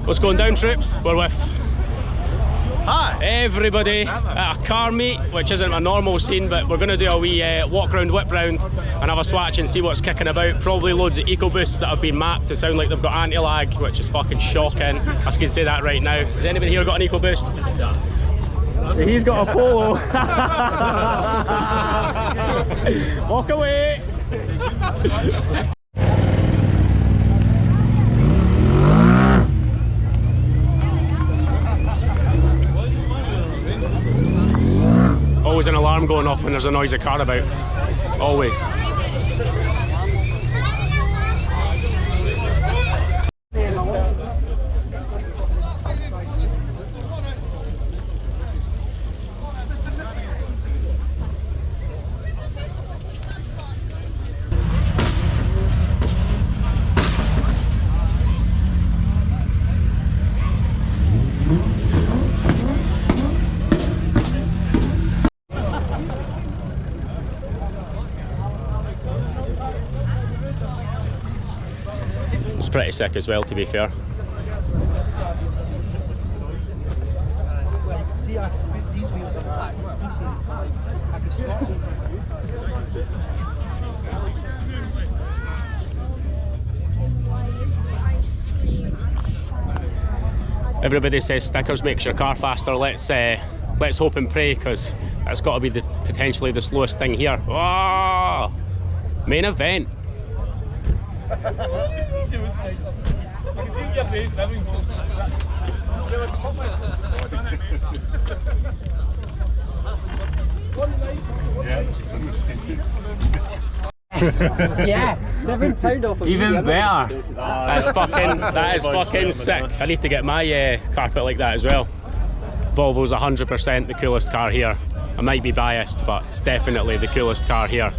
What's going down, troops? We're with everybody Hi. at a car meet, which isn't a normal scene, but we're going to do a wee walk round, whip round and have a swatch and see what's kicking about. Probably loads of EcoBoosts that have been mapped to sound like they've got anti-lag, which is fucking shocking. I can say that right now. Has anybody here got an EcoBoost? He's got a Polo. Walk away. Always an alarm going off when there's a noisy car about. Always. It's pretty sick as well, to be fair. See, I can put these wheels on the back. He says it's like I can swap them. Everybody says stickers makes your car faster. Let's hope and pray, because that's got to be potentially the slowest thing here. Oh, main event. Yeah, £7 off of Even me. better. That is fucking sick. I need to get my carpet like that as well. Volvo's 100% the coolest car here. I might be biased, but it's definitely the coolest car here.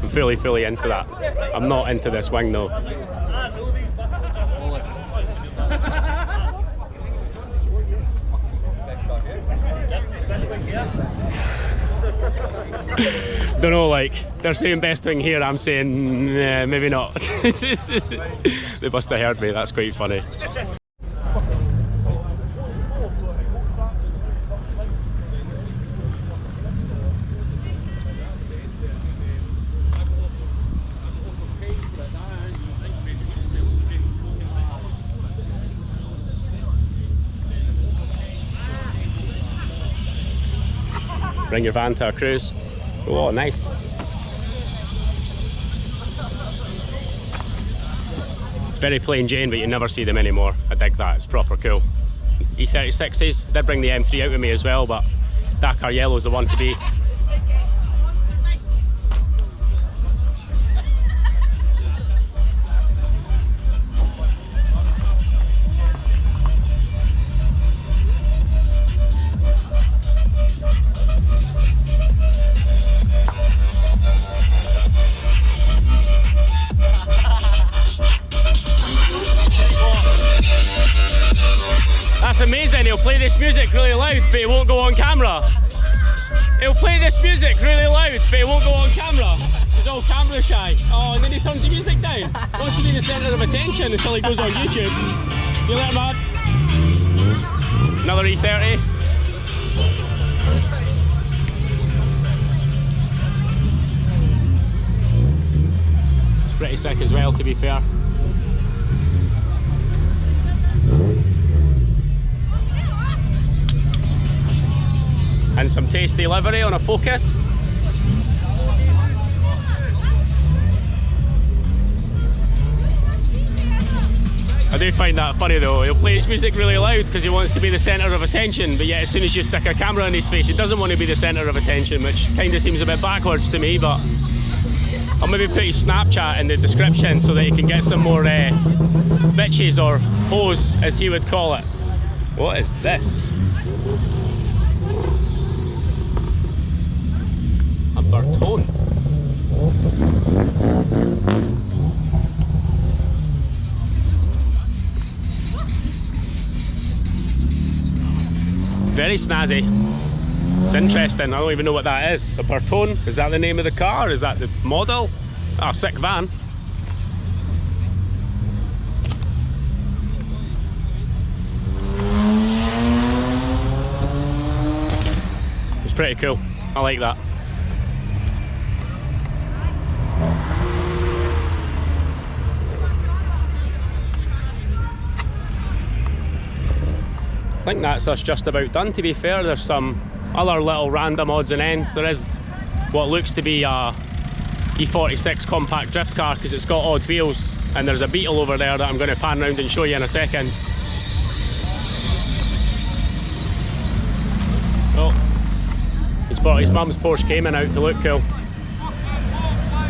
I'm fully into that. I'm not into this wing though. Don't know, like, they're saying best wing here, I'm saying maybe not. They must have heard me, that's quite funny. Bring your van to a cruise. Oh, nice. Very plain Jane, but you never see them anymore. I dig that, it's proper cool. E36s, did bring the M3 out with me as well, but Dakar Yellow's the one to be. That's amazing, he'll play this music really loud but it won't go on camera. He'll play this music really loud but it won't go on camera. He's all camera shy. Oh, and then he turns the music down. Wants to be the centre of attention until he goes on YouTube. See you later, man. Another E30. It's pretty sick as well, to be fair. And some tasty livery on a Focus. I do find that funny though. He'll play his music really loud because he wants to be the centre of attention, but yet as soon as you stick a camera in his face, he doesn't want to be the centre of attention, which kind of seems a bit backwards to me, but I'll maybe put his Snapchat in the description so that he can get some more bitches or hoes, as he would call it. What is this? A Bertone. Very snazzy. It's interesting. I don't even know what that is. A Bertone? Is that the name of the car? Is that the model? Oh, sick van. Pretty cool. I like that. I think that's us just about done, to be fair. There's some other little random odds and ends. There is what looks to be a E46 compact drift car because it's got odd wheels, and there's a Beetle over there that I'm going to pan around and show you in a second. Oh, he's brought his mum's Porsche Cayman out to look cool.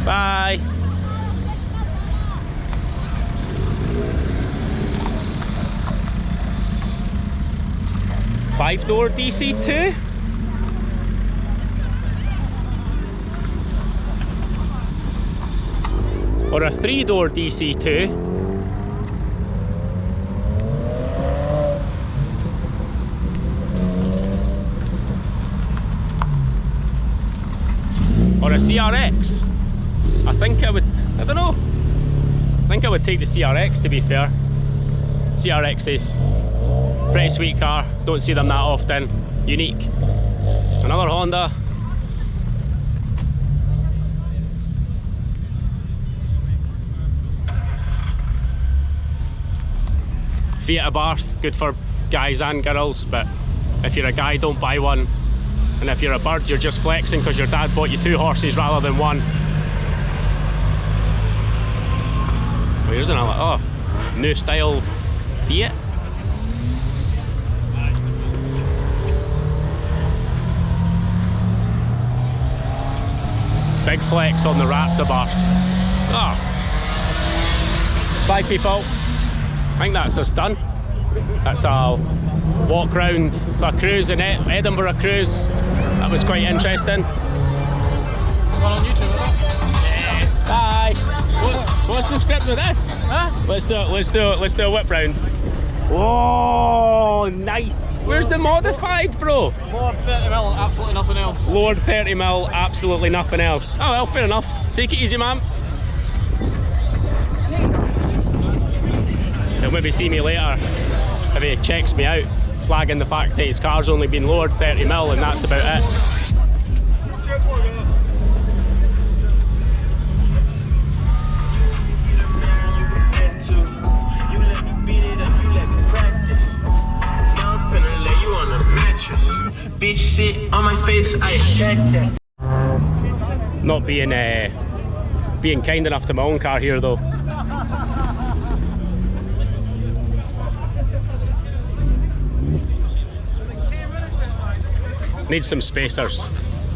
Bye! Five-door DC2? Or a three-door DC2? Or a CRX? I think I don't know. I think I would take the CRX, to be fair. CRX is pretty sweet car, don't see them that often. Unique. Another Honda. Fiat Abarth, good for guys and girls, but if you're a guy, don't buy one. And if you're a bird, you're just flexing because your dad bought you 2 horses rather than 1. Oh, here's another, oh, new style Fiat. Big flex on the Raptor Barth. Oh. Bye people. I think that's us done. That's a walk round a cruise in Edinburgh Cruise. That was quite interesting. Well, on YouTube, Yeah. Bye. What's the script with this? huh? Let's do a whip round. Whoa, nice. Where's the modified, bro? More 30mm, absolutely nothing else. Lowered 30mm, absolutely nothing else. Oh well, fair enough. Take it easy, man. He'll maybe see me later if he checks me out, slagging the fact that his car's only been lowered 30mm and that's about it. Bitch sit on my face, I attack that. Not being kind enough to my own car here though. Needs some spacers.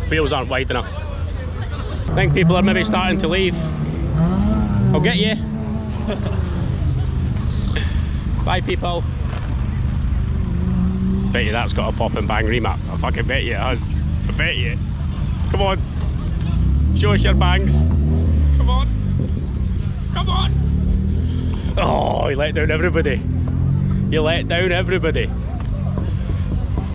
Wheels aren't wide enough. I think people are maybe starting to leave. I'll get you. Bye people. Bet you that's got a pop and bang remap. I fucking bet you it has. I bet you. Come on. Show us your bangs. Come on. Come on. Oh, you let down everybody. You let down everybody.